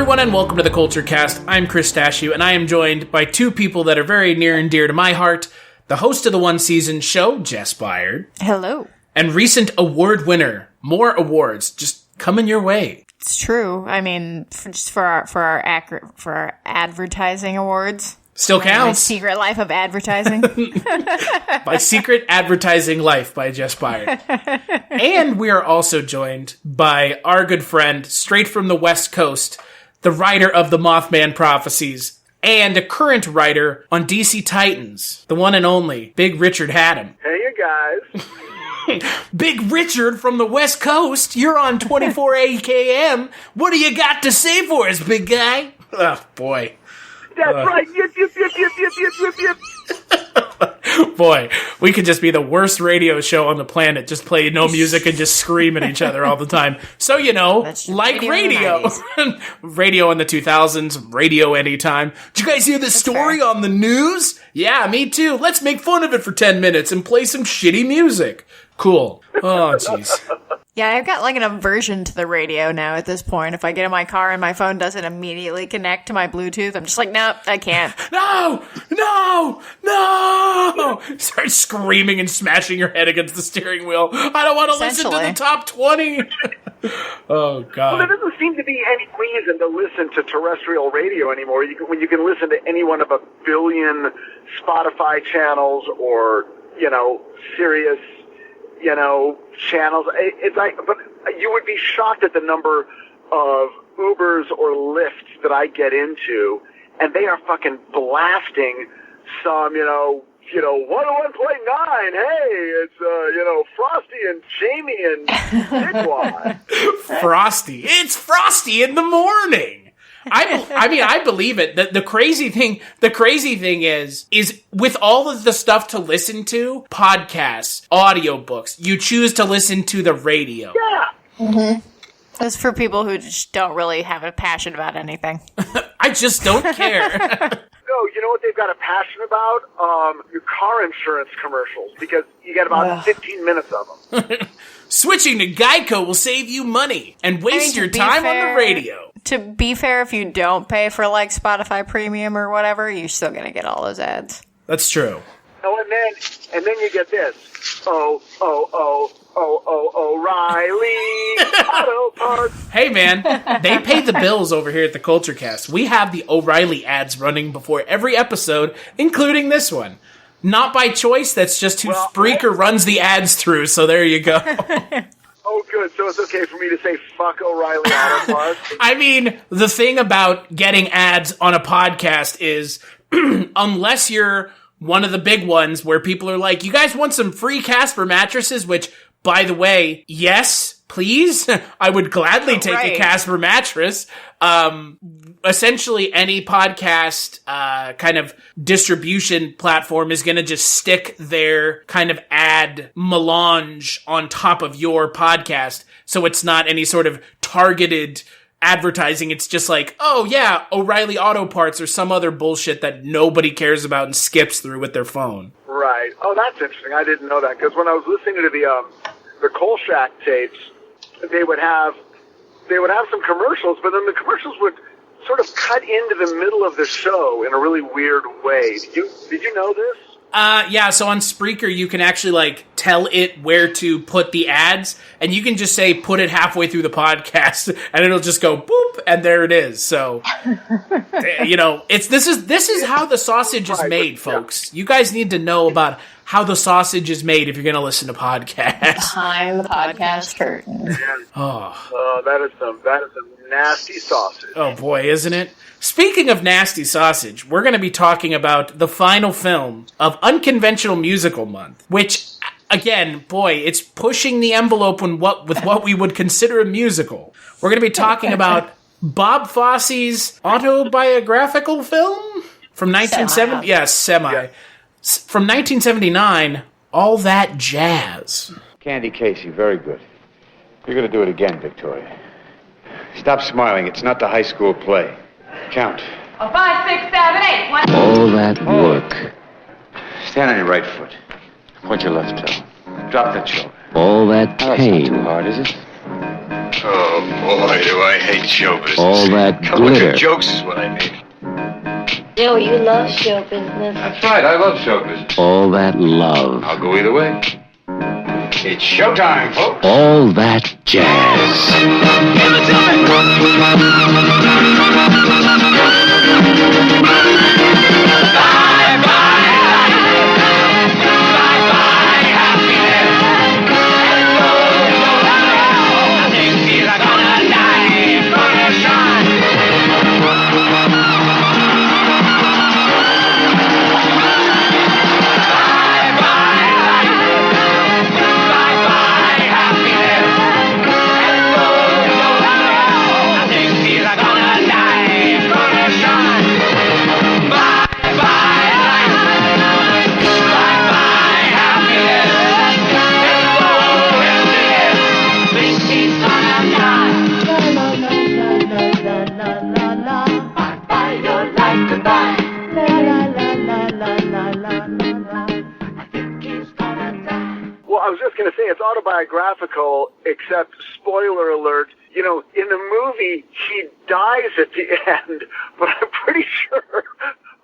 everyone, and welcome to the Culture Cast. I'm Chris Dashew, and I am joined by two people that are very near and dear to my heart. The host of the one-season show, Jess Byard. Hello. And recent award winner. More awards just coming your way. It's true. I mean, for our advertising awards. Still counts. My secret life of advertising. My secret advertising life by Jess Byard. And we are also joined by our good friend, straight from the West Coast, the writer of the Mothman Prophecies, and a current writer on DC Titans, the one and only Big Richard Hatem. Hey, you guys. Big Richard from the West Coast, you're on 24 AKM. What do you got to say for us, big guy? Oh, boy. That's right. Yip. Boy, we could just be the worst radio show on the planet. Just play no music and just scream at each other all the time. So, you know, like radio. Radio in the 2000s, radio anytime. Did you guys hear this story on the news? Yeah, me too. Let's make fun of it for 10 minutes and play some shitty music. Cool. Oh, jeez. Yeah, I've got like an aversion to the radio now at this point. If I get in my car and my phone doesn't immediately connect to my Bluetooth, I'm just like, nope, I can't. No! Start screaming and smashing your head against the steering wheel. I don't want to listen to the top 20. Oh, God. Well, there doesn't seem to be any reason to listen to terrestrial radio anymore. When you can listen to any one of a billion Spotify channels or, you know, Sirius, you know, channels. It's like, but you would be shocked at the number of Ubers or Lyfts that I get into, and they are fucking blasting some, you know, 101.9. Hey, it's Frosty and Jamie and Didwad. Frosty. It's Frosty in the morning. I mean, I believe it. The crazy thing is with all of the stuff to listen to, podcasts, audiobooks, you choose to listen to the radio. Yeah. Mm-hmm. That's for people who just don't really have a passion about anything. I just don't care. No, you know what they've got a passion about? Your car insurance commercials, because you get about 15 minutes of them. Switching to Geico will save you money and waste your time on the radio. To be fair, if you don't pay for like Spotify Premium or whatever, you're still going to get all those ads. That's true. Oh, and then you get this. O'Reilly Auto Parts. Hey, man, they pay the bills over here at the Culture Cast. We have the O'Reilly ads running before every episode, including this one. Not by choice, that's just who Spreaker runs the ads through, so there you go. Oh, good. So it's okay for me to say fuck O'Reilly Auto Parts? I mean, the thing about getting ads on a podcast is, unless you're one of the big ones where people are like, you guys want some free Casper mattresses? Which, by the way, yes, please. I would gladly take a Casper mattress. Essentially, any podcast kind of distribution platform is going to just stick their kind of ad melange on top of your podcast. So it's not any sort of targeted advertising. It's just like, oh yeah, O'Reilly Auto Parts or some other bullshit that nobody cares about and skips through with their phone. Right. Oh, that's interesting. I didn't know that, because when I was listening to the Kolchak tapes, they would have some commercials, but then the commercials would sort of cut into the middle of the show in a really weird way. Did you know this? Yeah, so on Spreaker, you can actually, like, tell it where to put the ads, and you can just say, put it halfway through the podcast, and it'll just go, boop, and there it is. So, you know, this is how the sausage is made, folks. You guys need to know about how the sausage is made if you're going to listen to podcasts. Behind the podcast curtain. Oh, that is some nasty sausage. Oh, boy, isn't it? Speaking of nasty sausage, we're going to be talking about the final film of Unconventional Musical Month, which, again, boy, it's pushing the envelope with what we would consider a musical. We're going to be talking about Bob Fosse's autobiographical film from 1970. Yeah, semi. Yeah. From 1979, All That Jazz. Candy Casey, very good. You're going to do it again, Victoria. Stop smiling. It's not the high school play. Count. 5, 6, 7, 8. 1. All that work. Stand on your right foot. Point your left toe. Drop that shoulder. All that That's pain. not too hard, is it? Oh, boy, do I hate show business. All that Couple glitter. of good jokes is what I need. Joe, you love show business. That's right, I love show business. All that love. I'll go either way. It's showtime, folks. All that jazz. Give it I was just going to say it's autobiographical, except spoiler alert, you know, in the movie he dies at the end, but I'm pretty sure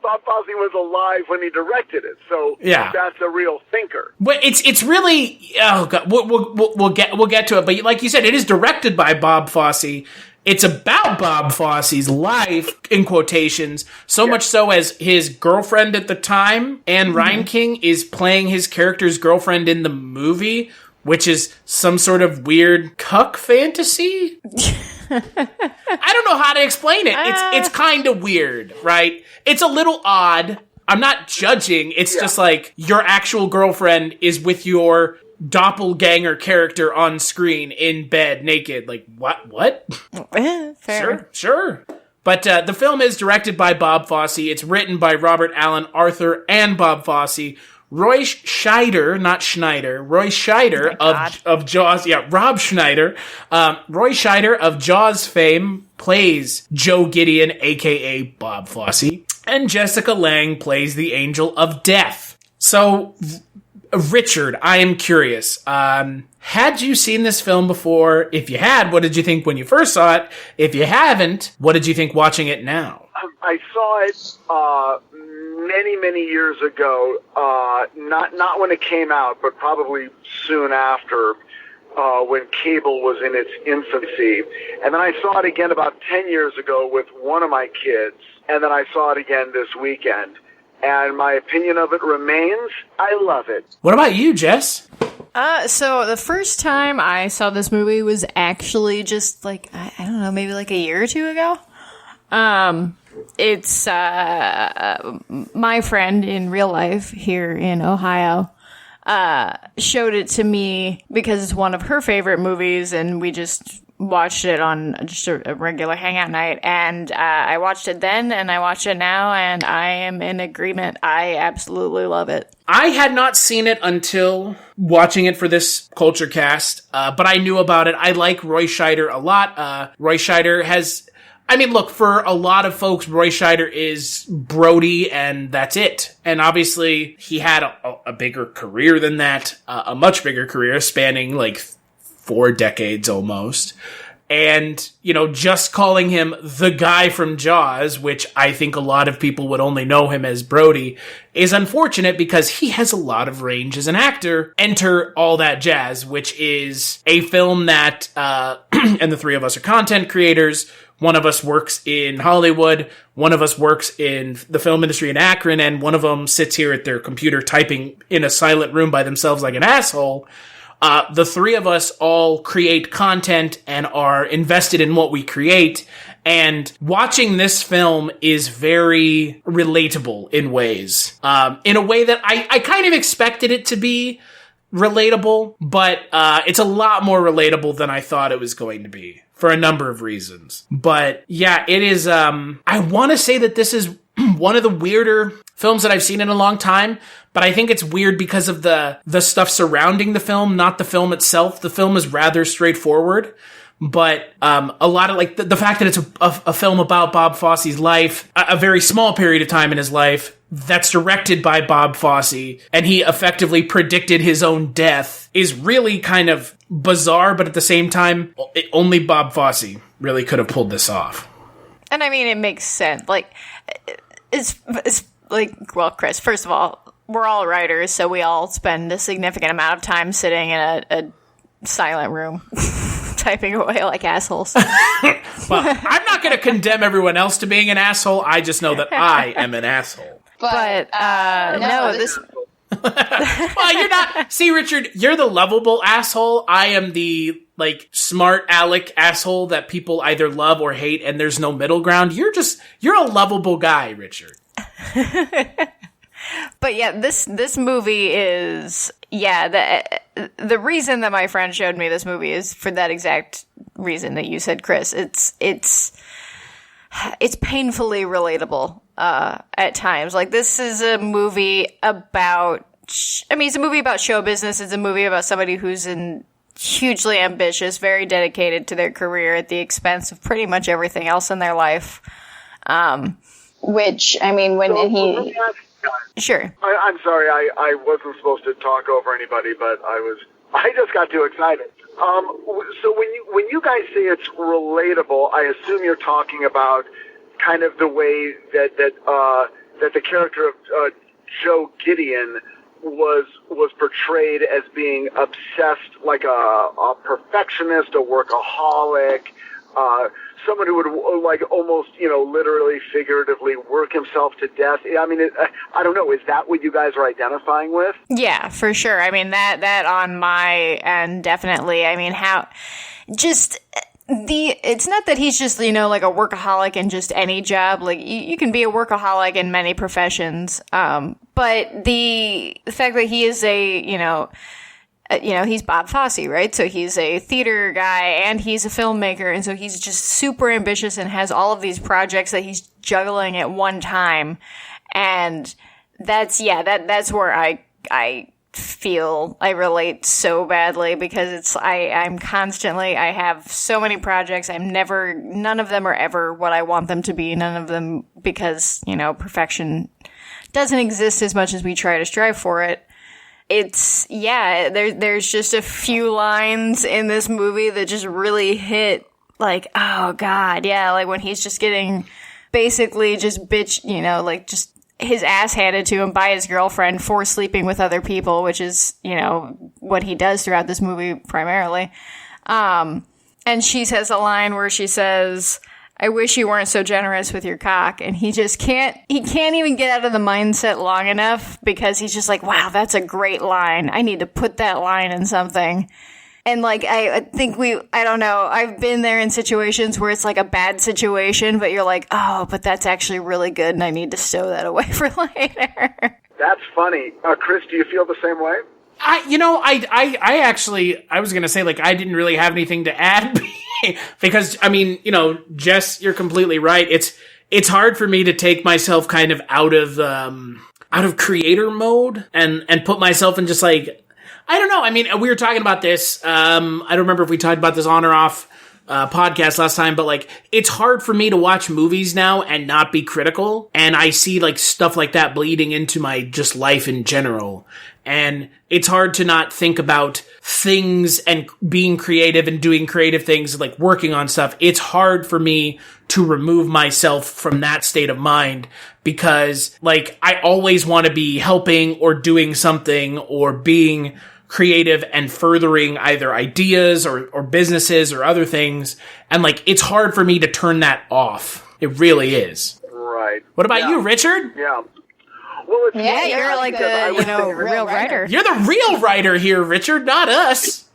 Bob Fosse was alive when he directed it. So yeah, that's a real thinker. But it's really, oh god, we'll get to it. But like you said, it is directed by Bob Fosse. It's about Bob Fosse's life, in quotations, so much so as his girlfriend at the time, Anne Reinking, is playing his character's girlfriend in the movie, which is some sort of weird cuck fantasy? I don't know how to explain it. It's kind of weird, right? It's a little odd. I'm not judging. It's just like your actual girlfriend is with your doppelganger character on screen in bed naked. Like, what? Fair. Sure. But the film is directed by Bob Fosse. It's written by Robert Allen Arthur and Bob Fosse. Roy Scheider, not Schneider, Roy Scheider of Jaws. Yeah, Rob Schneider. Roy Scheider of Jaws fame plays Joe Gideon, a.k.a. Bob Fosse. And Jessica Lange plays the Angel of Death. So, Richard, I am curious. Had you seen this film before? If you had, what did you think when you first saw it? If you haven't, what did you think watching it now? I saw it many years ago. Not when it came out, but probably soon after, when cable was in its infancy. And then I saw it again about 10 years ago with one of my kids, and then I saw it again this weekend. And my opinion of it remains, I love it. What about you, Jess? So the first time I saw this movie was actually just like, I don't know, maybe like a year or two ago. It's my friend in real life here in Ohio showed it to me because it's one of her favorite movies, and we just watched it on just a regular hangout night, and I watched it then and I watched it now, and I am in agreement. I absolutely love it. I had not seen it until watching it for this Culture Cast, but I knew about it. I like Roy Scheider a lot. Roy Scheider has, I mean, look, for a lot of folks, Roy Scheider is Brody, and that's it. And obviously, he had a bigger career than that, a much bigger career, spanning like 4 decades almost. And, you know, just calling him the guy from Jaws, which I think a lot of people would only know him as Brody, is unfortunate because he has a lot of range as an actor. Enter All That Jazz, which is a film that, and the three of us are content creators. One of us works in Hollywood, one of us works in the film industry in Akron, and one of them sits here at their computer typing in a silent room by themselves like an asshole. The three of us all create content and are invested in what we create, and watching this film is very relatable in ways. In a way that I kind of expected it to be relatable, but it's a lot more relatable than I thought it was going to be, for a number of reasons. But yeah, it is, I want to say that this is one of the weirder films that I've seen in a long time, but I think it's weird because of the stuff surrounding the film, not the film itself. The film is rather straightforward, but a lot of like the fact that it's a film about Bob Fosse's life, a very small period of time in his life, that's directed by Bob Fosse, and he effectively predicted his own death, is really kind of bizarre, but at the same time, only Bob Fosse really could have pulled this off. And I mean, it makes sense. Like, it's like, well, Chris, first of all, we're all writers, so we all spend a significant amount of time sitting in a silent room typing away like assholes. Well, I'm not going to condemn everyone else to being an asshole. I just know that I am an asshole. But no, this... Well, you're not... See, Richard, you're the lovable asshole. I am the, like, smart aleck asshole that people either love or hate, and there's no middle ground. You're a lovable guy, Richard. But yeah, this movie is... Yeah, the reason that my friend showed me this movie is for that exact reason that you said, Chris. It's painfully relatable at times. Like, this is a movie about... I mean, it's a movie about show business. It's a movie about somebody who's hugely ambitious, very dedicated to their career at the expense of pretty much everything else in their life. Which, I mean, Sure. I'm sorry, I wasn't supposed to talk over anybody, but I just got too excited. So when you guys say it's relatable, I assume you're talking about kind of the way that the character of Joe Gideon was portrayed as being obsessed, like a perfectionist, a workaholic, someone who would like almost, literally, figuratively work himself to death. I mean, I don't know. Is that what you guys are identifying with? Yeah, for sure. I mean, that on my end, definitely. I mean, it's not that he's just, like a workaholic in just any job. Like, you can be a workaholic in many professions. But the fact that he is he's Bob Fosse, right? So he's a theater guy and he's a filmmaker. And so he's just super ambitious and has all of these projects that he's juggling at one time. And that's where I feel I relate so badly, because I have so many projects. None of them are ever what I want them to be. None of them, because, perfection doesn't exist as much as we try to strive for it. There's just a few lines in this movie that just really hit, like, oh God, yeah, like when he's just getting basically just just his ass handed to him by his girlfriend for sleeping with other people, which is, what he does throughout this movie primarily. And she says a line where she says, "I wish you weren't so generous with your cock." And he can't even get out of the mindset long enough, because he's just like, wow, that's a great line. I need to put that line in something. And like, I think I don't know, I've been there in situations where it's like a bad situation, but you're like, oh, but that's actually really good, and I need to stow that away for later. That's funny. Chris, do you feel the same way? I was going to say, like, I didn't really have anything to add because, I mean, Jess, you're completely right. It's hard for me to take myself kind of out of creator mode and put myself in just like, I don't know. I mean, we were talking about this. I don't remember if we talked about this on or off podcast last time, but like, it's hard for me to watch movies now and not be critical. And I see like stuff like that bleeding into my just life in general. And it's hard to not think about things and being creative and doing creative things, like working on stuff. It's hard for me to remove myself from that state of mind, because like, I always want to be helping or doing something or being creative and furthering either ideas or businesses or other things. And like, it's hard for me to turn that off. It really is. Right. What about you, Richard? Yeah. Well, you're like the real writer. You're the real writer here, Richard, not us.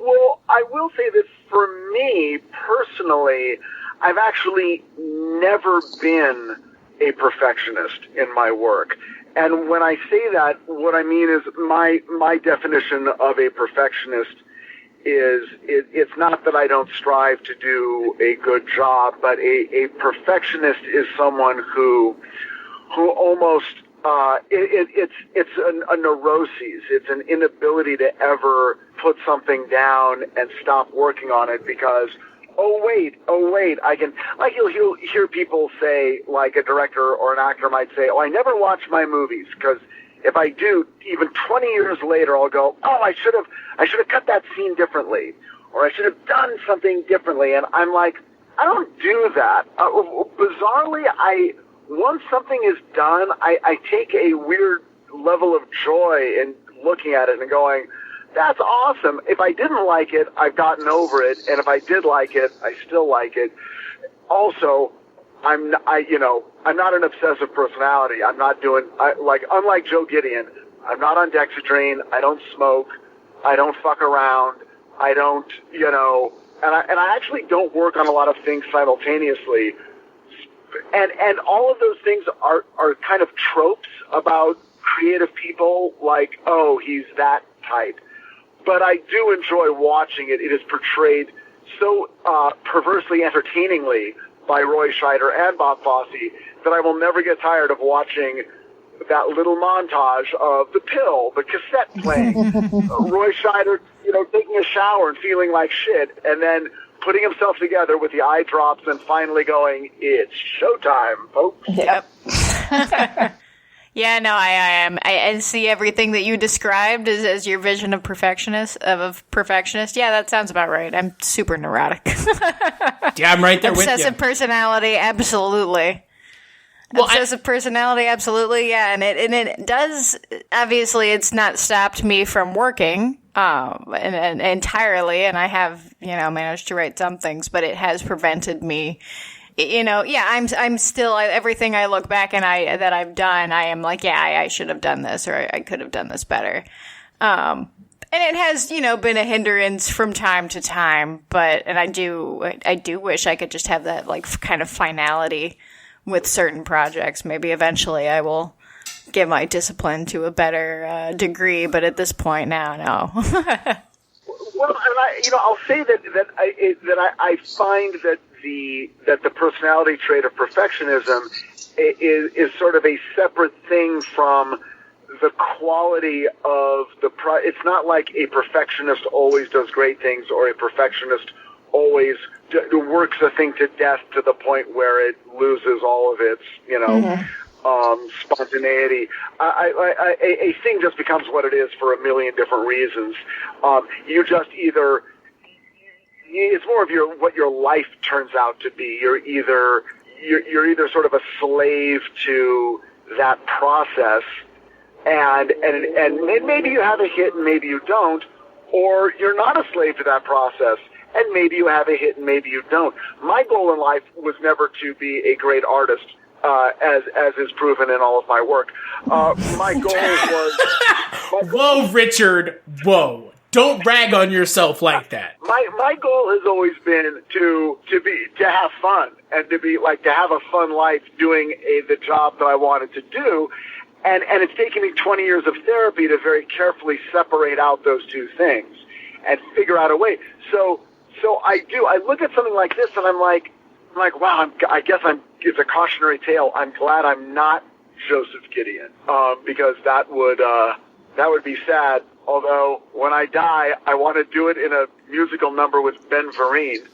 Well, I will say that for me, personally, I've actually never been a perfectionist in my work. And when I say that, what I mean is my definition of a perfectionist is it's not that I don't strive to do a good job, but a perfectionist is someone who almost it's a neuroses. It's an inability to ever put something down and stop working on it because, oh wait, I can, like you'll hear people say, like a director or an actor might say, oh, I never watch my movies because if I do, even 20 years later, I'll go, oh, I should have cut that scene differently, or I should have done something differently. And I'm like, I don't do that. Bizarrely, once something is done, I take a weird level of joy in looking at it and going, that's awesome. If I didn't like it, I've gotten over it, and if I did like it, I still like it. Also, I'm not an obsessive personality. I'm not unlike Joe Gideon, I'm not on Dexedrine. I don't smoke. I don't fuck around. I don't, and I actually don't work on a lot of things simultaneously. And all of those things are kind of tropes about creative people, like, oh, he's that type. But I do enjoy watching it. It is portrayed so perversely entertainingly by Roy Scheider and Bob Fosse that I will never get tired of watching that little montage of the pill, the cassette playing, Roy Scheider, taking a shower and feeling like shit, and then putting himself together with the eye drops and finally going, it's showtime, folks. Yep. Yeah, no, I see everything that you described as your vision of perfectionist. Yeah, that sounds about right. I'm super neurotic. Yeah, I'm right there with you. Obsessive personality, absolutely. Well, obsessive personality, absolutely. Yeah, and it does. Obviously, it's not stopped me from working and entirely, and I have managed to write some things, but it has prevented me. I'm still, everything I look back and that I've done, I am like, yeah, I should have done this, or I could have done this better. And it has, been a hindrance from time to time, and I do wish I could just have that, like, kind of finality with certain projects. Maybe eventually I will get my discipline to a better degree, but at this point now, no. Well, and I'll say that I find that the personality trait of perfectionism is sort of a separate thing from the quality of it's not like a perfectionist always does great things, or a perfectionist always works a thing to death to the point where it loses all of its, spontaneity. A thing just becomes what it is for a million different reasons. You just either, it's more of what your life turns out to be. You're either sort of a slave to that process, and maybe you have a hit and maybe you don't, or you're not a slave to that process, and maybe you have a hit and maybe you don't. My goal in life was never to be a great artist, as is proven in all of my work. My goal was... Whoa, Richard, whoa. Don't rag on yourself like that. My goal has always been to have fun, and to have a fun life doing the job that I wanted to do. And it's taken me 20 years of therapy to very carefully separate out those two things and figure out a way. So I look at something like this and I'm like, wow, it's a cautionary tale. I'm glad I'm not Joseph Gideon, because that would be sad. Although when I die, I want to do it in a musical number with Ben Vereen.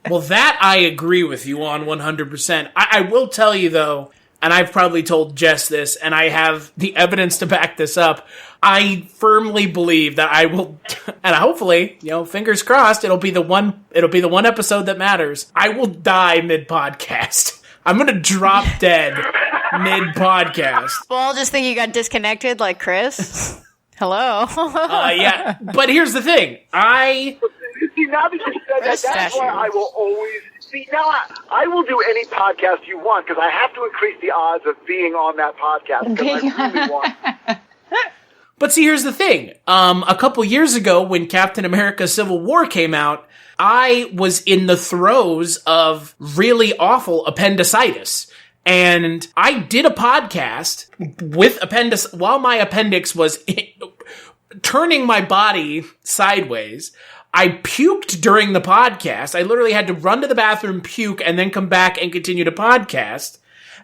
Well, that I agree with you on 100%. I will tell you, though, and I've probably told Jess this, and I have the evidence to back this up, I firmly believe that I will, and hopefully, fingers crossed, it'll be the one episode that matters. I will die mid-podcast. I'm going to drop dead mid-podcast. Well, I'll just think you got disconnected like Chris. Hello. Yeah, but here's the thing. See, now that you said that, that's why I will always... See, now I will do any podcast you want, because I have to increase the odds of being on that podcast, because I really want... But see, here's the thing. A couple years ago, when Captain America Civil War came out, I was in the throes of really awful appendicitis. And I did a podcast with while my appendix was turning my body sideways. I puked during the podcast. I literally had to run to the bathroom, puke, and then come back and continue to podcast.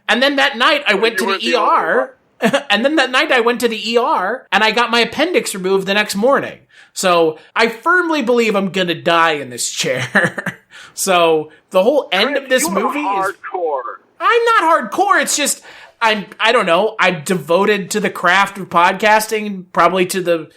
And then that night I went to the ER. And then that night I went to the ER and I got my appendix removed the next morning. So I firmly believe I'm going to die in this chair. So the whole end of this movie is hardcore. I'm not hardcore. It's just I don't know. I'm devoted to the craft of podcasting, probably to the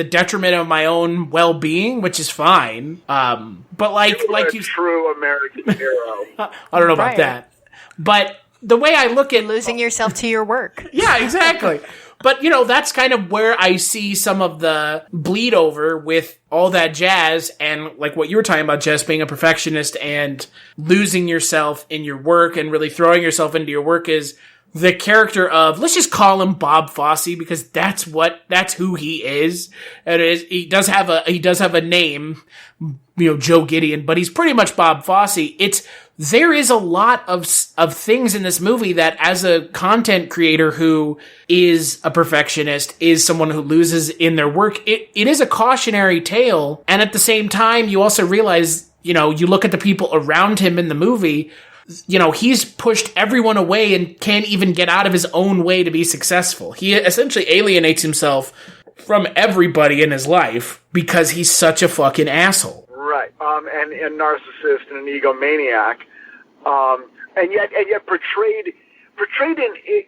detriment of my own well-being, which is fine. But like you, true American hero. I don't know about that. But the way I look at losing yourself to your work. Yeah, exactly. But, that's kind of where I see some of the bleed over with all that jazz and like what you were talking about, Jess, being a perfectionist and losing yourself in your work and really throwing yourself into your work is the character of, let's just call him Bob Fosse because that's who he is. He does have a name, Joe Gideon, but he's pretty much Bob Fosse. There is a lot of things in this movie that as a content creator who is a perfectionist, is someone who loses in their work, it is a cautionary tale. And at the same time, you also realize, you look at the people around him in the movie, he's pushed everyone away and can't even get out of his own way to be successful. He essentially alienates himself from everybody in his life because he's such a fucking asshole. Right, and a narcissist and an egomaniac, and yet portrayed in.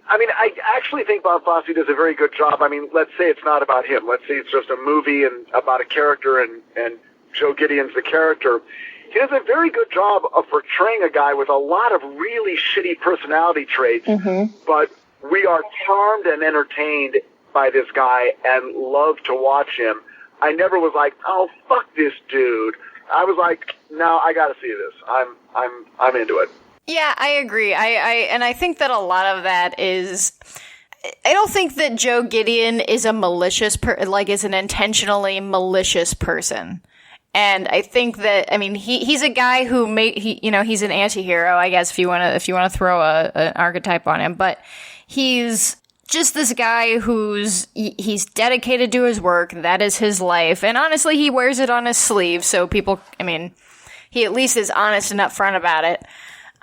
I actually think Bob Fosse does a very good job. Let's say it's not about him. Let's say it's just a movie and about a character, and Joe Gideon's the character. He does a very good job of portraying a guy with a lot of really shitty personality traits, but we are charmed and entertained by this guy and love to watch him. I never was like, oh, fuck this dude. I was like, no, I gotta see this. I'm into it. Yeah, I agree. I think that a lot of that is, I don't think that Joe Gideon is a malicious is an intentionally malicious person. And I think that, he's a guy who he's an anti-hero, I guess, if you want to throw an archetype on him, but he's just this guy he's dedicated to his work. That is his life. And honestly, he wears it on his sleeve. So people, he at least is honest and upfront about it.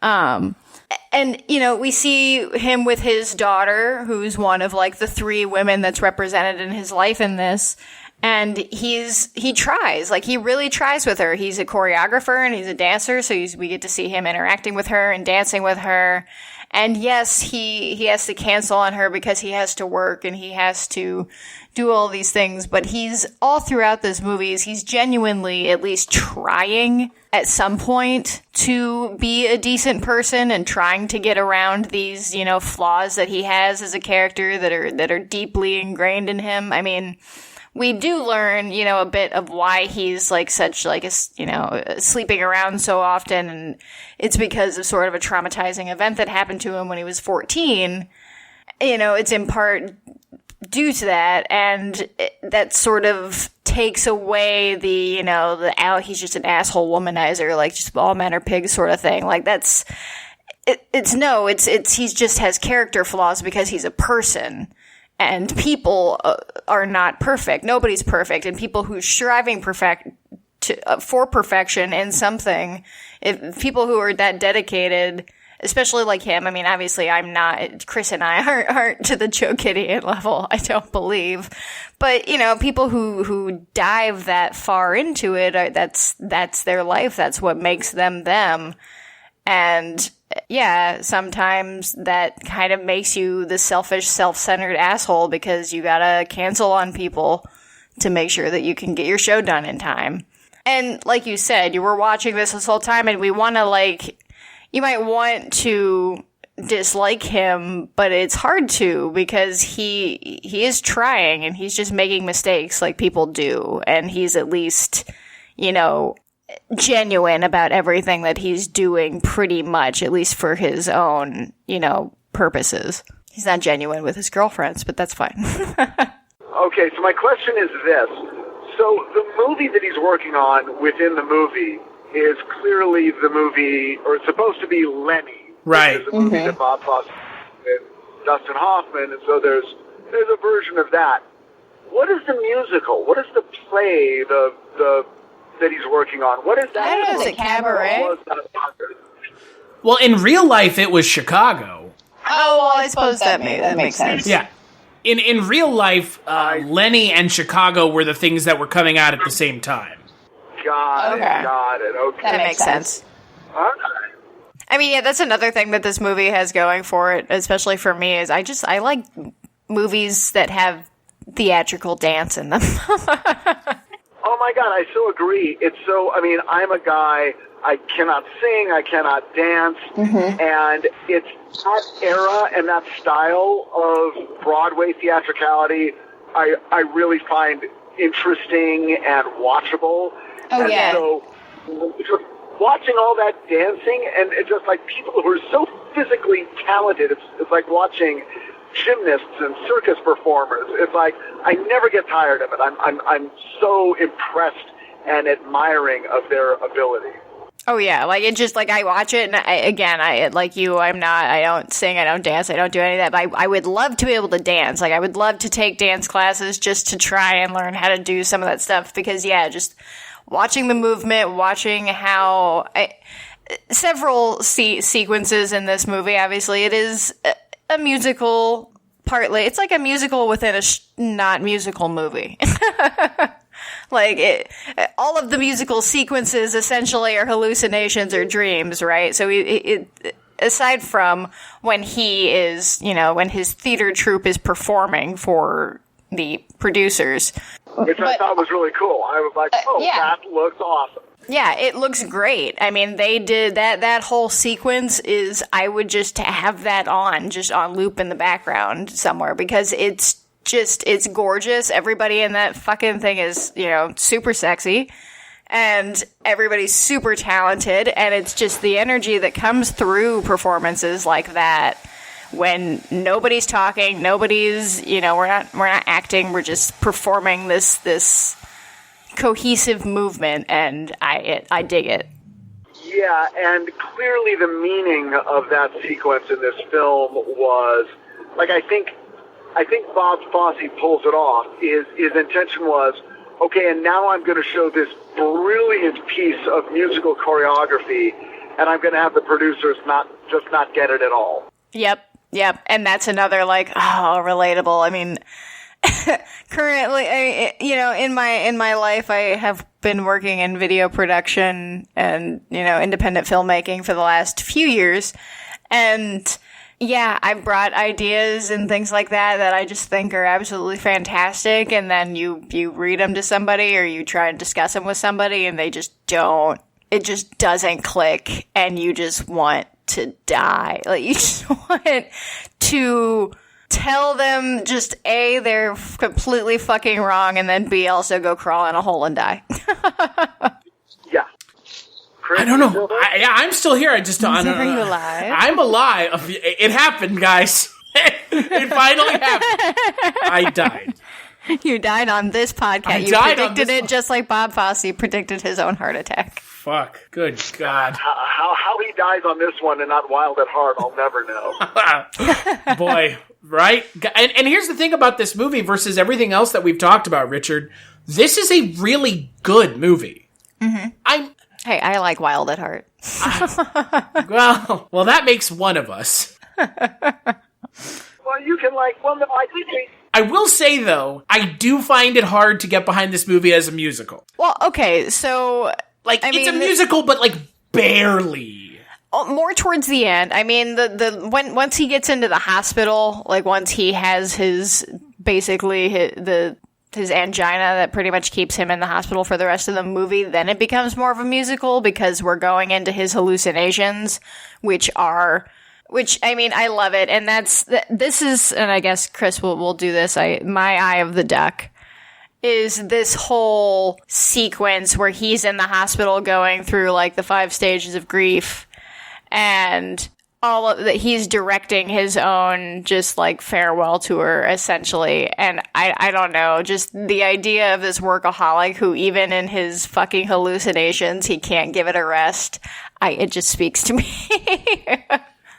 And, we see him with his daughter, who's one of like the three women that's represented in his life in this. And he tries, he really tries with her. He's a choreographer and he's a dancer. So we get to see him interacting with her and dancing with her. And yes, he has to cancel on her because he has to work and he has to do all these things. But he's all throughout this movie, he's genuinely at least trying at some point to be a decent person and trying to get around these, flaws that he has as a character that are deeply ingrained in him. We do learn, a bit of why he's sleeping around so often. And it's because of sort of a traumatizing event that happened to him when he was 14. It's in part due to that. And that sort of takes away he's just an asshole womanizer, just all men are pigs sort of thing. He just has character flaws because he's a person. And people are not perfect. Nobody's perfect. And people who are striving for perfection in something, if people who are that dedicated, especially like him, obviously I'm not, Chris and I aren't to the Joe Gideon level, I don't believe. But, people who dive that far into it, that's their life. That's what makes them them. And yeah, sometimes that kind of makes you the selfish, self-centered asshole because you gotta cancel on people to make sure that you can get your show done in time. And like you said, you were watching this whole time and we want to you might want to dislike him, but it's hard to because he is trying and he's just making mistakes like people do. And he's at least, genuine about everything that he's doing pretty much, at least for his own, purposes. He's not genuine with his girlfriends, but that's fine. Okay, so my question is this. So the movie that he's working on within the movie is clearly the movie, or it's supposed to be Lemmy. Right. Which is a movie that Bob Fosse and Dustin Hoffman, and so there's a version of that. What is the musical? What is the play, the that he's working on? What is that? I don't know, is it Cabaret? Well, in real life, it was Chicago. Oh, well, I suppose that makes sense. Yeah. In real life, Lenny and Chicago were the things that were coming out at the same time. Got it. Okay. That makes sense. Okay. I mean, yeah, that's another thing that this movie has going for it, especially for me, is I like movies that have theatrical dance in them. Oh my God, I so agree. I'm a guy, I cannot sing, I cannot dance, and it's that era and that style of Broadway theatricality I really find interesting and watchable. Oh, yeah. So, just watching all that dancing and it's just like people who are so physically talented, it's like watching gymnasts and circus performers. It's like I never get tired of it. I'm so impressed and admiring of their ability. Oh yeah, like it just like I watch it and I like you, I don't sing, I don't dance, I don't do any of that, but I would love to be able to dance. Like I would love to take dance classes just to try and learn how to do some of that stuff because yeah, just watching the movement, watching how several sequences in this movie, obviously it is a musical partly. It's like a musical within a not musical movie. Like all of the musical sequences essentially are hallucinations or dreams, right? So aside from when he is, when his theater troupe is performing for the producers, which I thought was really cool. I was like, that looks awesome. Yeah, it looks great. I mean, they did that whole sequence is, I would just have that just on loop in the background somewhere because it's gorgeous. Everybody in that fucking thing is, super sexy and everybody's super talented. And it's just the energy that comes through performances like that when nobody's talking, nobody's, we're not acting, we're just performing this cohesive movement, and I dig it. Yeah, and clearly the meaning of that sequence in this film was, like, I think Bob Fosse pulls it off. His intention was, okay, and now I'm going to show this brilliant piece of musical choreography, and I'm going to have the producers not get it at all. Yep, and that's another, relatable. I mean, currently, in my life, I have been working in video production and, independent filmmaking for the last few years. And yeah, I've brought ideas and things like that I just think are absolutely fantastic. And then you read them to somebody or you try and discuss them with somebody and it just doesn't click and you just want to die. Like you just want to tell them just A, they're completely fucking wrong, and then B, also go crawl in a hole and die. Yeah. Chris, I don't know. I'm still here. I just don't. Are you alive? I'm alive. It happened, guys. It finally happened. I died. You died on this podcast. You predicted it just like Bob Fosse predicted his own heart attack. Fuck. Good God. How he dies on this one and not Wild at Heart, I'll never know. Boy, right? And here's the thing about this movie versus everything else that we've talked about, Richard. This is a really good movie. Mm-hmm. Hey, I like Wild at Heart. Well, that makes one of us. Well, you can no, I think I will say, though, I do find it hard to get behind this movie as a musical. Well, okay, so it's a musical, but barely. More towards the end. I mean, once he gets into the hospital, once he has his angina that pretty much keeps him in the hospital for the rest of the movie, then it becomes more of a musical because we're going into his hallucinations, which I mean, I love it. And this is, and I guess Chris will do this. My Eye of the Duck is this whole sequence where he's in the hospital going through the 5 stages of grief and all of that. He's directing his own just farewell tour essentially. And I don't know, just the idea of this workaholic who even in his fucking hallucinations, he can't give it a rest. It just speaks to me.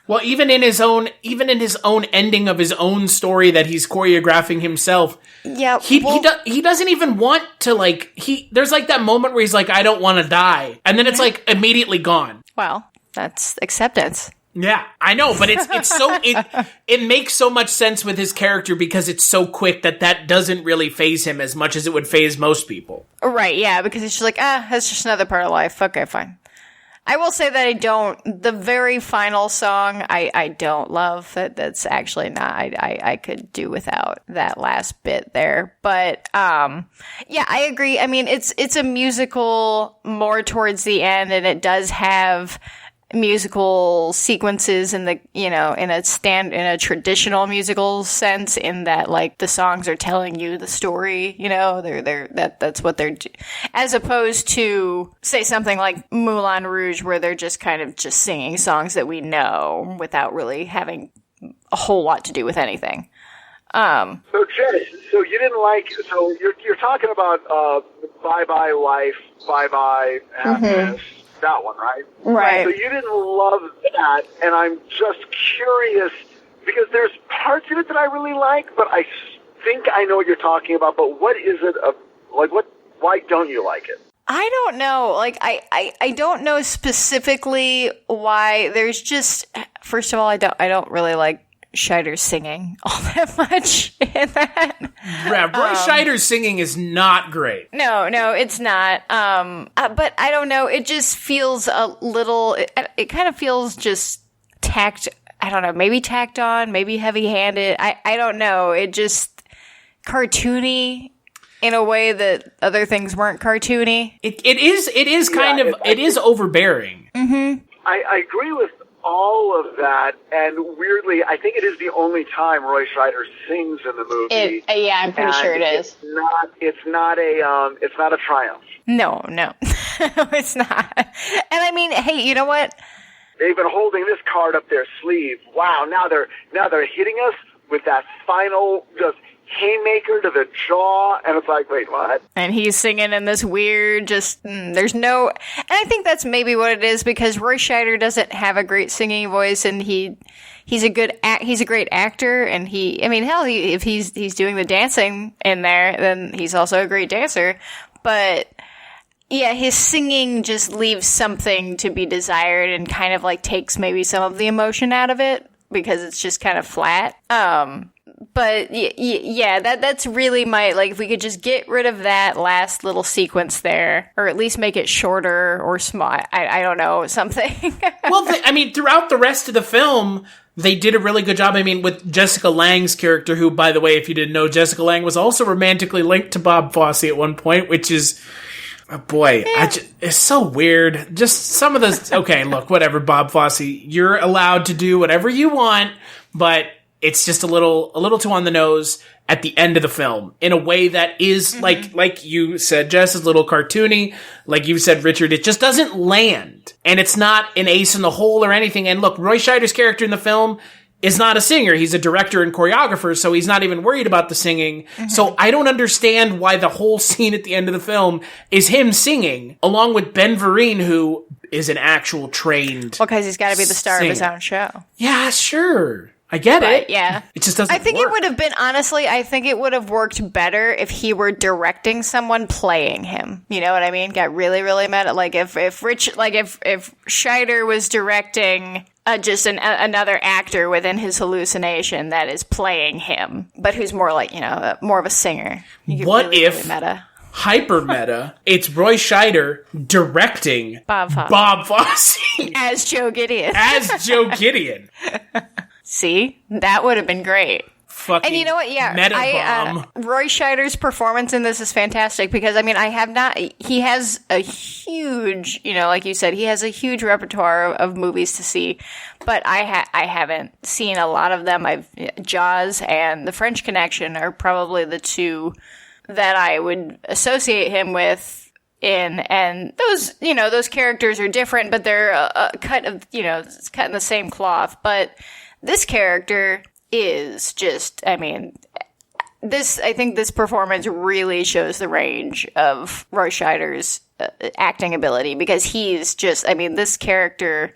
Well, even in his own ending of his own story that he's choreographing himself, yeah, he doesn't even want to there's that moment where he's I don't want to die, and then it's immediately gone. Well, that's acceptance. Yeah, I know, but it makes so much sense with his character because it's so quick that doesn't really faze him as much as it would faze most people. Right, yeah, because he's just like, that's just another part of life. Okay, fine. I will say that the very final song, I don't love. That's actually not, I could do without that last bit there. But, yeah, I agree. I mean, it's a musical more towards the end, and it does have musical sequences in the, in a traditional musical sense, in that, like, the songs are telling you the story, that's what they're as opposed to, say, something like Moulin Rouge, where they're just kind of just singing songs that we know without really having a whole lot to do with anything. So Jess, you're talking about Bye Bye Life, Bye Bye Happiness. That one, right? Right. So you didn't love that, and I'm just curious, because there's parts of it that I really like, but I think I know what you're talking about, but what is it, why don't you like it? I don't know. Like, I don't know specifically why. There's just, first of all, I don't really like Scheider singing all that much in that. Yeah, Roy Scheider's singing is not great. No, it's not. But I don't know. It just feels a little. It kind of feels just tacked. I don't know. Maybe tacked on. Maybe heavy-handed. I don't know. It just cartoony in a way that other things weren't cartoony. It is kind of. It is overbearing. Mm-hmm. I agree with all of that, and weirdly, I think it is the only time Roy Scheider sings in the movie. Yeah, I'm pretty sure it is. It's not a triumph. No, it's not. And I mean, hey, you know what? They've been holding this card up their sleeve. Wow, now they're hitting us with that final just haymaker to the jaw, and it's like, wait, what? And he's singing in this weird, there's no, and I think that's maybe what it is, because Roy Scheider doesn't have a great singing voice, and he's a great actor, and if he's doing the dancing in there, then he's also a great dancer, but yeah, his singing just leaves something to be desired, and kind of like takes maybe some of the emotion out of it, because it's just kind of flat. But yeah, that's really if we could just get rid of that last little sequence there, or at least make it shorter or small. I don't know, something. Well, throughout the rest of the film, they did a really good job. With Jessica Lange's character, who, by the way, if you didn't know, Jessica Lange was also romantically linked to Bob Fosse at one point, which is, oh boy, it's so weird. Just some of the, okay, look, whatever, Bob Fosse, you're allowed to do whatever you want, but it's just a little too on the nose at the end of the film in a way that is like you said, Jess, is a little cartoony. Like you said, Richard, it just doesn't land, and it's not an ace in the hole or anything. And look, Roy Scheider's character in the film is not a singer. He's a director and choreographer, so he's not even worried about the singing. Mm-hmm. So I don't understand why the whole scene at the end of the film is him singing, along with Ben Vereen, who is an actual trained Well, because he's got to be the star singer of his own show. Yeah, sure. I get it. Yeah. It just doesn't work. I think it would have been, honestly, I think it would have worked better if he were directing someone playing him. You know what I mean? Got really, really meta. Like if Scheider was directing just another actor within his hallucination that is playing him, but who's more like, more of a singer. What really, if... really meta. Hyper meta. It's Roy Scheider directing Bob Fosse as Joe Gideon. See, that would have been great. Fucking and you know what? Yeah, Roy Scheider's performance in this is fantastic because he has a huge, like you said, he has a huge repertoire of movies to see, but I haven't seen a lot of them. Jaws and The French Connection are probably the two that I would associate him with and those characters are different, but they're cut in the same cloth, but this character is just, I think this performance really shows the range of Roy Scheider's acting ability, because he's just, this character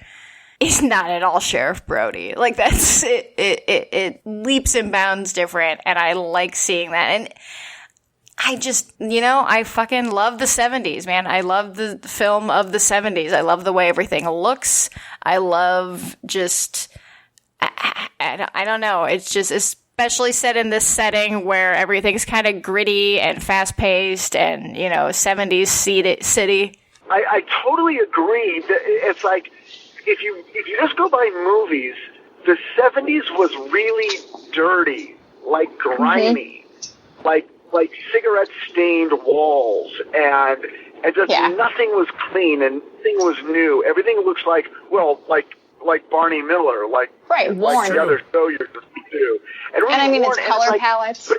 is not at all Sheriff Brody. Like, that's, it leaps and bounds different, and I like seeing that. And I just, I fucking love the 70s, man. I love the film of the 70s. I love the way everything looks. I love just, I don't know. It's just, especially set in this setting where everything's kind of gritty and fast-paced and, 70s city. I totally agree. It's like, if you just go by movies, the 70s was really dirty, like grimy, like cigarette-stained walls, and just nothing was clean and nothing was new. Everything looks like Barney Miller, like the other show you're just do. And I mean, it's color palettes.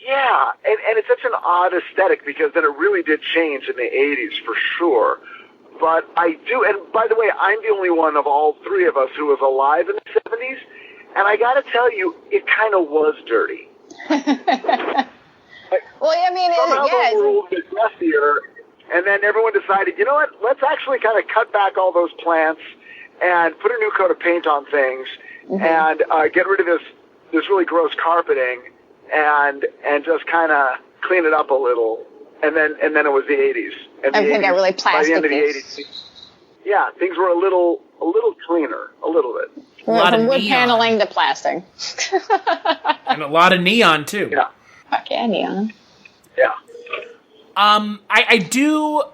Yeah, and it's such an odd aesthetic because then it really did change in the 80s for sure. But I do, and by the way, I'm the only one of all three of us who was alive in the 70s, and I got to tell you, it kind of was dirty. Well, I mean, somehow the world was messier, and then everyone decided, you know what, let's actually kind of cut back all those plants and put a new coat of paint on things and get rid of this really gross carpeting and just kind of clean it up a little. And then it was the 80s. And everything got really plastic. By the end of the 80s, things were a little cleaner, a little bit. From wood paneling to plastic. And a lot of neon, too. Yeah. Fuck yeah, neon. Yeah. I do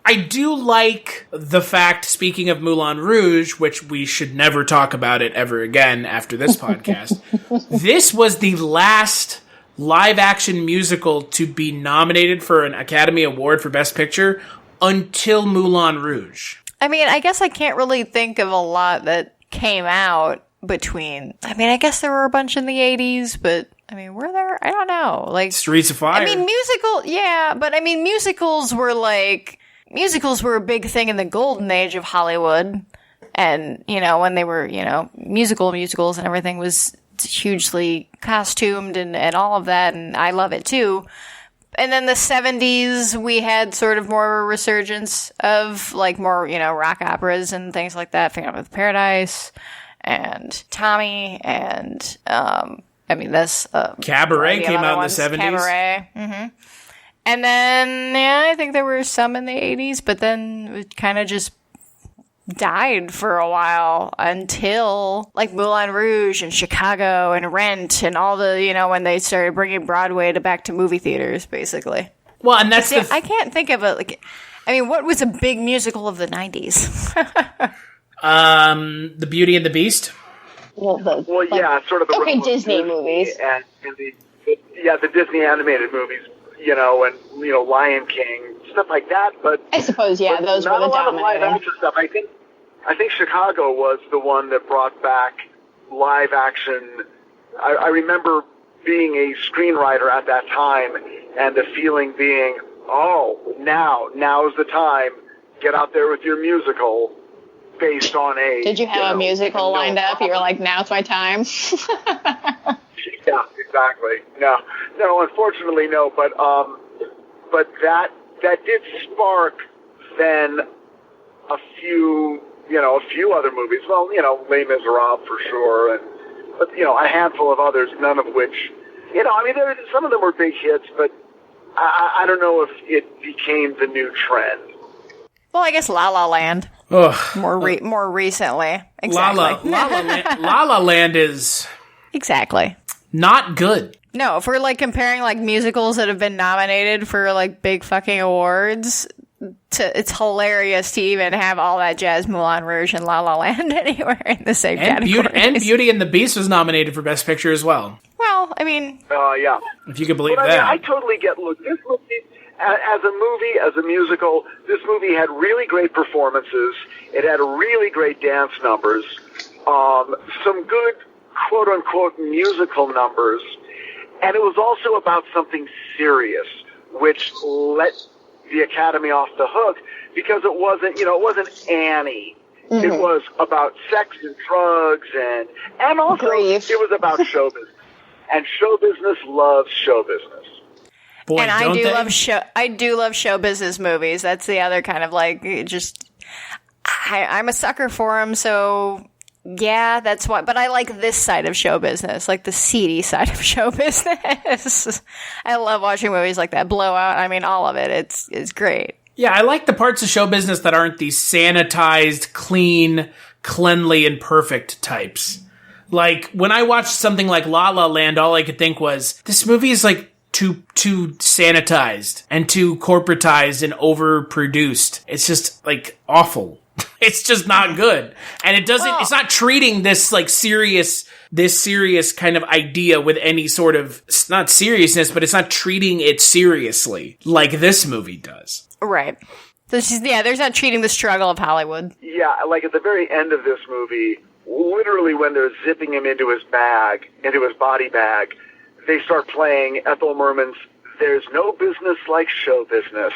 like the fact, speaking of Moulin Rouge, which we should never talk about it ever again after this podcast, this was the last live-action musical to be nominated for an Academy Award for Best Picture until Moulin Rouge. I mean, I guess I can't really think of a lot that came out between... I mean, I guess there were a bunch in the 80s, but... I mean, were there? I don't know. Like Streets of Fire. I mean, musicals were a big thing in the golden age of Hollywood. And, when they were, musicals and everything was hugely costumed and all of that. And I love it too. And then the 70s, we had sort of more of a resurgence of like more, rock operas and things like that. Phantom of the Paradise and Tommy and, I mean, that's... Cabaret came out in the 70s. Cabaret. And then, I think there were some in the 80s, but then it kind of just died for a while until, like, Moulin Rouge and Chicago and Rent and all the, when they started bringing Broadway back to movie theaters, basically. Well, and that's I can't think of it. Like, I mean, what was a big musical of the 90s? The Beauty and the Beast. Sort of the Disney movies and the Disney animated movies, and Lion King, stuff like that. But I suppose those were the dominant. Not a lot of live action stuff. I think Chicago was the one that brought back live action. I remember being a screenwriter at that time, and the feeling being, now's the time. Get out there with your musical. Based on Did you have a musical lined up? You were like, now's my time? Yeah, exactly. No, unfortunately, no. But that did spark then a few other movies. Well, Les Miserables for sure, but a handful of others, none of which, some of them were big hits, but I don't know if it became the new trend. Well, I guess La La Land. More recently. Exactly. La La Land is... Exactly. Not good. No, if we're, like, comparing, like, musicals that have been nominated for, like, big fucking awards, it's hilarious to even have all that jazz, Moulin Rouge, and La La Land anywhere in the same category. And Beauty and the Beast was nominated for Best Picture as well. Well, I mean... yeah. If you could believe that. I totally get... Look, this movie... As a movie, as a musical, this movie had really great performances. It had really great dance numbers, some good quote-unquote musical numbers, and it was also about something serious, which let the Academy off the hook because it wasn't Annie. Mm-hmm. It was about sex and drugs and also grief. It was about show business, and show business loves show business. Boy, and I do love show business movies. That's the other kind of like just I'm a sucker for them. So yeah, that's why. But I like this side of show business, like the seedy side of show business. I love watching movies like that. Blowout. I mean, all of it. It's great. Yeah, I like the parts of show business that aren't these sanitized, clean, cleanly, and perfect types. Like, when I watched something like La La Land, all I could think was, this movie is like too sanitized and too corporatized and overproduced. It's just like awful. It's just not good. And it's not treating this like serious kind of idea with any sort of, not seriousness, but it's not treating it seriously like this movie does. Right. So there's not treating the struggle of Hollywood. Yeah, like at the very end of this movie, literally when they're zipping him into his body bag, they start playing Ethel Merman's "There's No Business Like Show Business."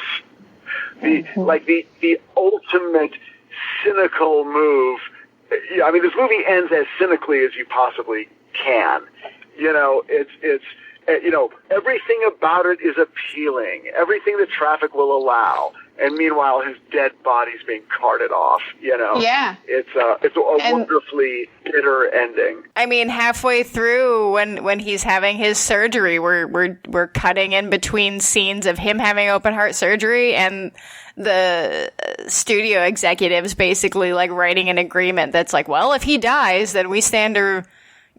The ultimate cynical move. I mean, this movie ends as cynically as you possibly can. It's everything about it is appealing. Everything the traffic will allow. And meanwhile, his dead body's being carted off. Yeah. It's a wonderfully bitter ending. I mean, halfway through, when he's having his surgery, we're cutting in between scenes of him having open heart surgery and the studio executives basically like writing an agreement that's like, well, if he dies, then we stand to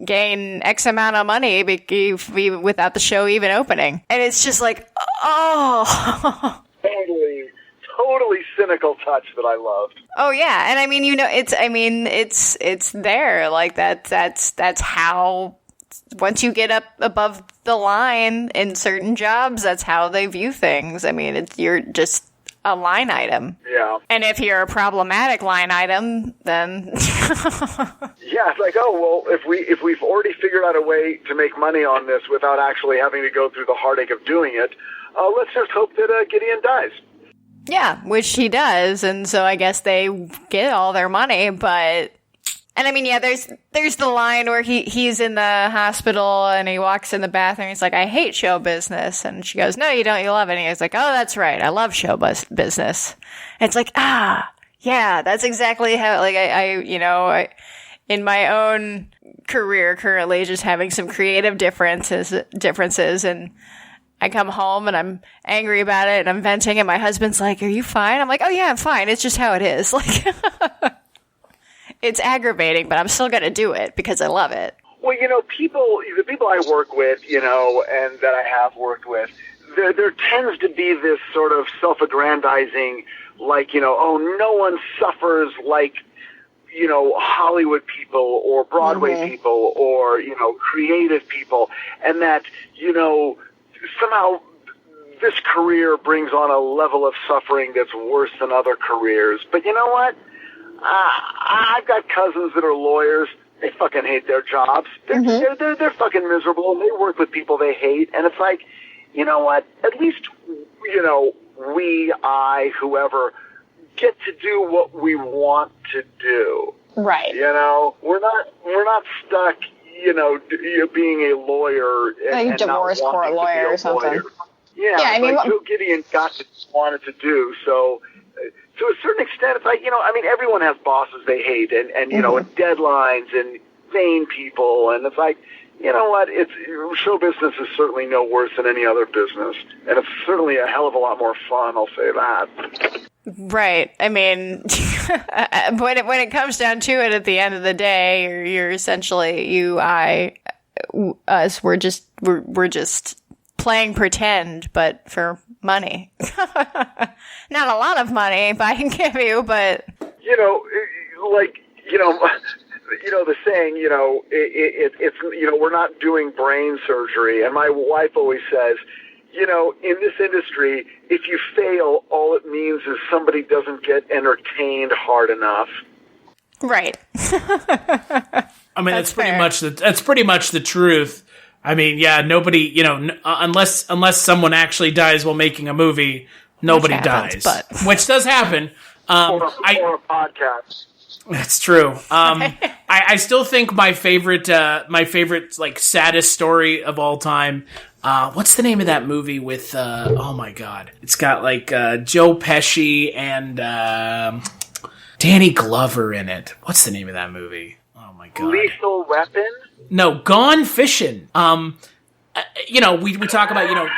gain X amount of money without the show even opening. And it's just like, oh. Totally cynical touch that I loved. Oh yeah, and I mean, it's there. Like that's how, once you get up above the line in certain jobs, that's how they view things. I mean, you're just a line item. Yeah. And if you're a problematic line item, then yeah, it's like, oh well, if we've already figured out a way to make money on this without actually having to go through the heartache of doing it, let's just hope that Gideon dies. Yeah, which he does, and so I guess they get all their money, but... And I mean, yeah, there's the line where he's in the hospital and he walks in the bathroom, he's like, I hate show business, and she goes, no, you don't, you love it, and he's like, oh, that's right, I love show business. And it's like, yeah, that's exactly how, like, I in my own career currently, just having some creative differences, and I come home and I'm angry about it and I'm venting and my husband's like, are you fine? I'm like, oh yeah, I'm fine. It's just how it is. Like, it's aggravating, but I'm still going to do it because I love it. Well, the people I work with, and that I have worked with, there tends to be this sort of self-aggrandizing, like, oh, no one suffers like, Hollywood people or Broadway people or, creative people, and that, somehow this career brings on a level of suffering that's worse than other careers. But you know what? I've got cousins that are lawyers. They fucking hate their jobs. They're fucking miserable, and they work with people they hate. And it's like, you know what? At least, whoever, get to do what we want to do. Right. We're not stuck, being a lawyer like and divorce not court lawyer or something. Lawyer. Yeah, I mean, Joe Gideon got to wanted to do so. To a certain extent, it's like, everyone has bosses they hate, and and deadlines and vain people, and it's like, you know what? Show business is certainly no worse than any other business, and it's certainly a hell of a lot more fun. I'll say that. Right. I mean, when it comes down to it, at the end of the day, you're essentially us. We're just playing pretend, but for money. Not a lot of money, if I can give you, but the saying, it's we're not doing brain surgery, and my wife always says, in this industry, if you fail, all it means is somebody doesn't get entertained hard enough. Right. I mean, that's pretty much the truth. I mean, yeah, nobody, unless someone actually dies while making a movie, nobody dies, which does happen. Or a podcast. That's true. I still think my favorite, like, saddest story of all time. What's the name of that movie with? Oh my God, it's got like Joe Pesci and Danny Glover in it. What's the name of that movie? Oh Oh my God. Lethal Weapon? No, Gone Fishing. We talk about,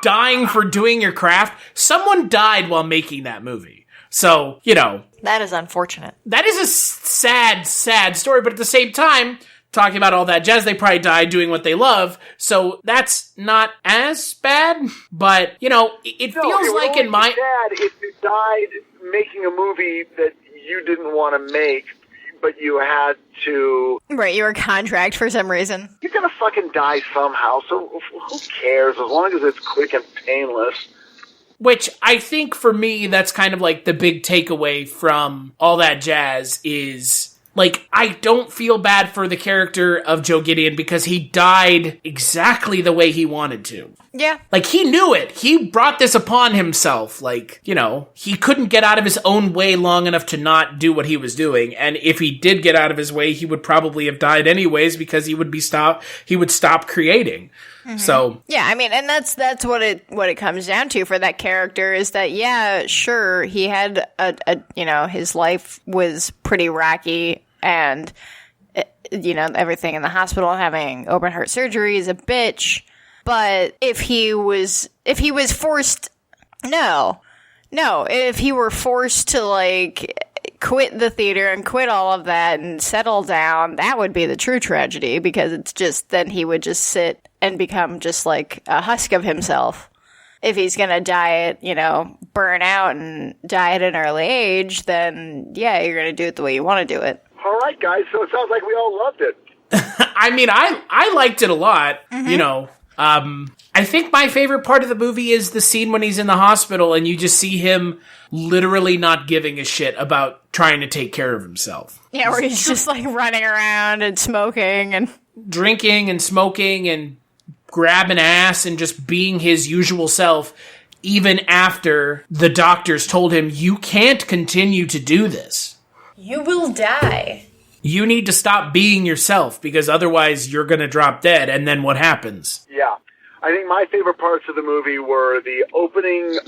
dying for doing your craft. Someone died while making that movie. So, That is unfortunate. that is a sad, sad story, but at the same time, talking about all that jazz, they probably died doing what they love, so that's not as bad, but, it feels like in my... sad if you died making a movie that you didn't want to make, but you had to... Right, you were contract for some reason. You're gonna fucking die somehow, so who cares, as long as it's quick and painless. Which I think for me, that's kind of like the big takeaway from all that jazz is... Like, I don't feel bad for the character of Joe Gideon because he died exactly the way he wanted to. Yeah. Like, he knew it. He brought this upon himself. Like, he couldn't get out of his own way long enough to not do what he was doing. And if he did get out of his way, he would probably have died anyways because he would stop creating. Mm-hmm. So yeah, I mean, and that's what it comes down to for that character is that, yeah, sure, he had his life was pretty rocky and everything in the hospital, having open heart surgery is a bitch. But if he were forced to quit the theater and quit all of that and settle down, that would be the true tragedy, because it's just then he would just sit and become just like a husk of himself. If he's gonna die at, burn out and die at an early age, then yeah, you're gonna do it the way you want to do it. All right, guys, so it sounds like we all loved it. I mean, I liked it a lot, I think my favorite part of the movie is the scene when he's in the hospital and you just see him literally not giving a shit about trying to take care of himself. Yeah, where he's just like running around and smoking and drinking and smoking and grabbing ass and just being his usual self, even after the doctors told him, you can't continue to do this. You will die. You need to stop being yourself because otherwise you're going to drop dead. And then what happens? Yeah. I think my favorite parts of the movie were the opening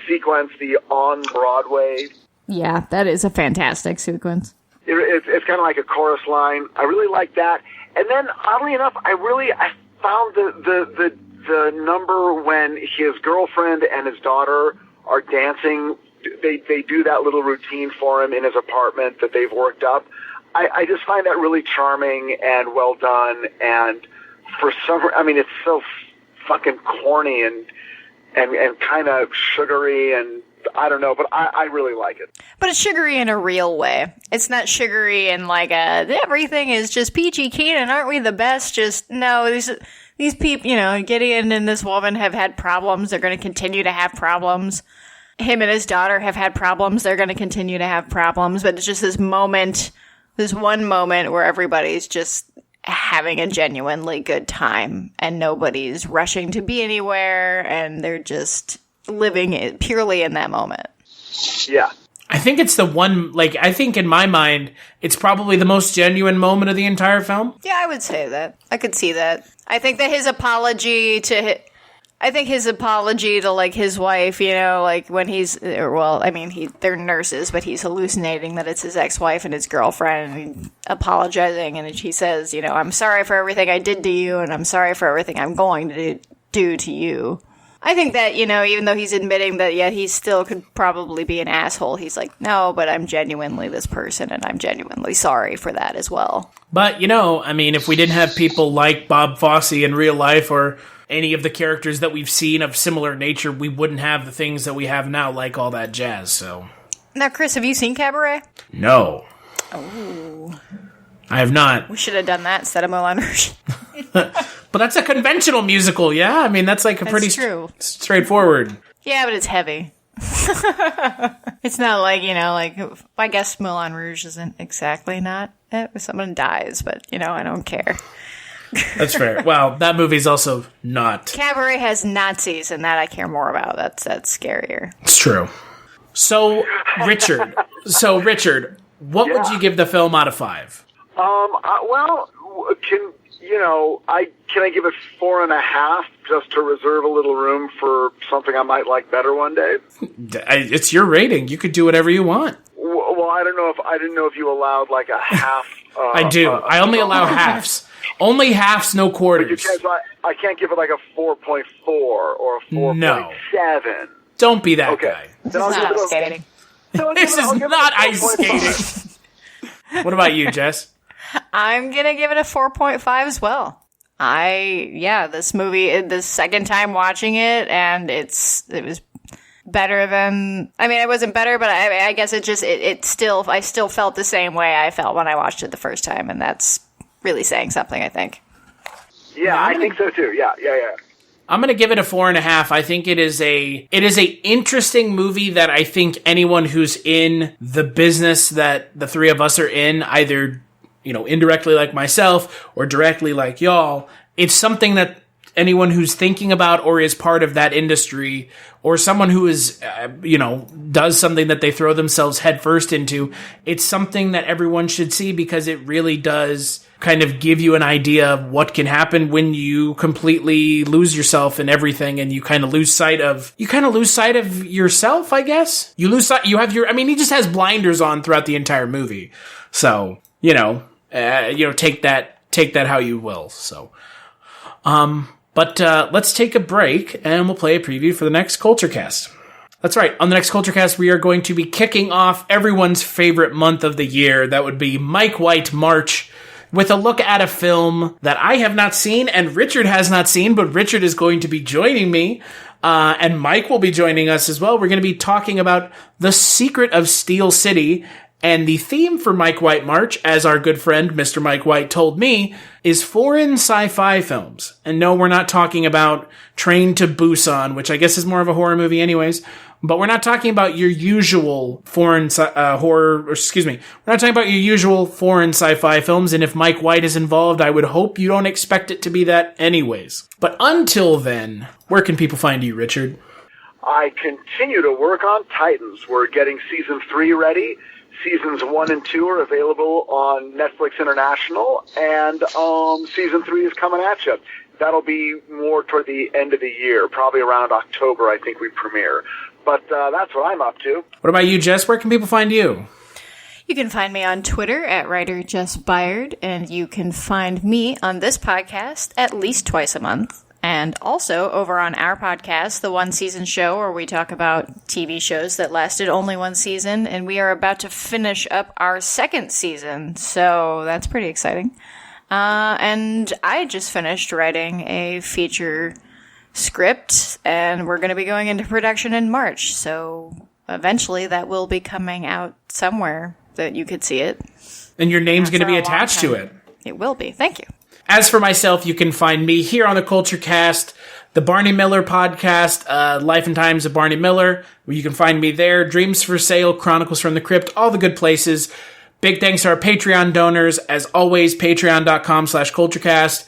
sequence, the on Broadway. Yeah, that is a fantastic sequence. It's kind of like a chorus line. I really like that. And then, oddly enough, I found the number when his girlfriend and his daughter are dancing. They do that little routine for him in his apartment that they've worked up. I just find that really charming and well done, and for some, it's so fucking corny and kind of sugary, and I don't know, but I really like it. But it's sugary in a real way. It's not sugary in like everything is just peachy keen and aren't we the best? Just no, these people, Gideon and this woman have had problems. They're going to continue to have problems. Him and his daughter have had problems. They're going to continue to have problems. But it's just this one moment where everybody's just having a genuinely good time and nobody's rushing to be anywhere and they're just living it purely in that moment. Yeah. I think it's the one, I think in my mind, it's probably the most genuine moment of the entire film. Yeah, I would say that. I could see that. I think that his apology to his wife, when they're nurses, but he's hallucinating that it's his ex-wife and his girlfriend, and he's apologizing, and he says, I'm sorry for everything I did to you, and I'm sorry for everything I'm going to do to you. I think that, even though he's admitting that, yeah, he still could probably be an asshole, he's like, no, but I'm genuinely this person, and I'm genuinely sorry for that as well. But, if we didn't have people like Bob Fosse in real life, or any of the characters that we've seen of similar nature, we wouldn't have the things that we have now, like all that jazz, so. Now, Chris, have you seen Cabaret? No. Oh. I have not. We should have done that instead of Moulin Rouge. But that's a conventional musical, yeah? That's like pretty straightforward. Yeah, but it's heavy. It's not like, I guess Moulin Rouge isn't exactly not it. Someone dies, but, I don't care. That's fair. Well, that movie's also not. Cabaret has Nazis, and that I care more about. That's scarier. It's true. So, Richard, what would you give the film out of 5? Can I give it 4.5 just to reserve a little room for something I might like better one day? It's your rating. You could do whatever you want. Well, I didn't know if you allowed like a half I do. I only allow halves. Only halves, no quarters. I can't give it like a 4.4 or a 4.7. No. Don't be that guy. This is not ice skating. This is not ice skating. What about you, Jess? I'm gonna give it a 4.5 as well. This movie, the second time watching it, and it was better than, I mean, it wasn't better, but I guess I still felt the same way I felt when I watched it the first time, and that's really saying something, I think. Yeah, I think so too. Yeah. I'm going to give it a 4.5. I think it is a interesting movie that I think anyone who's in the business that the three of us are in, either, indirectly like myself or directly like y'all, it's something that anyone who's thinking about or is part of that industry, or someone who is, does something that they throw themselves headfirst into, it's something that everyone should see, because it really does kind of give you an idea of what can happen when you completely lose yourself in everything, and you kind of lose sight of yourself, I guess. You lose sight, he just has blinders on throughout the entire movie. So, take that how you will. So, But let's take a break, and we'll play a preview for the next Culture Cast. That's right. On the next Culture Cast, we are going to be kicking off everyone's favorite month of the year. That would be Mike White March, with a look at a film that I have not seen and Richard has not seen, but Richard is going to be joining me, and Mike will be joining us as well. We're going to be talking about The Secret of Steel City. And the theme for Mike White March, as our good friend Mr. Mike White told me, is foreign sci-fi films. And no, we're not talking about Train to Busan, which I guess is more of a horror movie anyways. But we're not talking about your usual foreign We're not talking about your usual foreign sci-fi films. And if Mike White is involved, I would hope you don't expect it to be that anyways. But until then, where can people find you, Richard? I continue to work on Titans. We're getting season 3 ready. Seasons 1 and 2 are available on Netflix International, and season 3 is coming at you. That'll be more toward the end of the year, probably around October, I think we premiere. But that's what I'm up to. What about you, Jess? Where can people find you? You can find me on Twitter at writer Jess Byard, and you can find me on this podcast at least twice a month. And also over on our podcast, The One Season Show, where we talk about TV shows that lasted only one season. And we are about to finish up our second season, so that's pretty exciting. And I just finished writing a feature script, and we're going to be going into production in March. So eventually that will be coming out somewhere that you could see it. And your name's going to be attached to it. It will be. Thank you. As for myself, you can find me here on the Culture Cast, the Barney Miller podcast, Life and Times of Barney Miller, where you can find me there, Dreams for Sale, Chronicles from the Crypt, all the good places. Big thanks to our Patreon donors. As always, patreon.com/culturecast.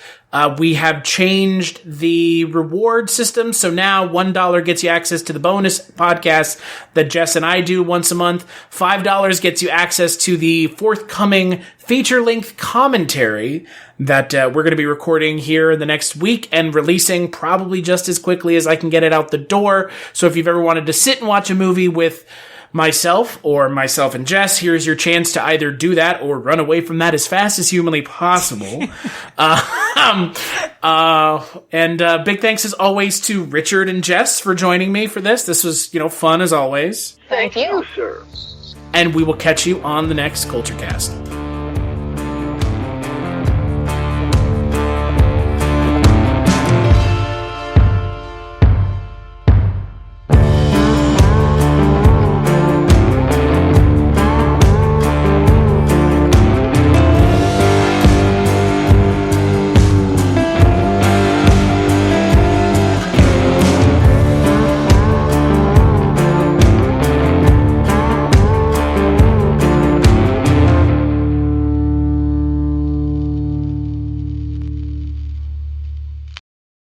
We have changed the reward system, so now $1 gets you access to the bonus podcasts that Jess and I do once a month. $5 gets you access to the forthcoming feature-length commentary that we're going to be recording here in the next week and releasing probably just as quickly as I can get it out the door. So if you've ever wanted to sit and watch a movie with myself and Jess, here's your chance to either do that or run away from that as fast as humanly possible. And big thanks as always to Richard and Jess for joining me for this. This was, fun as always. Thank you, sir. And we will catch you on the next Culture Cast.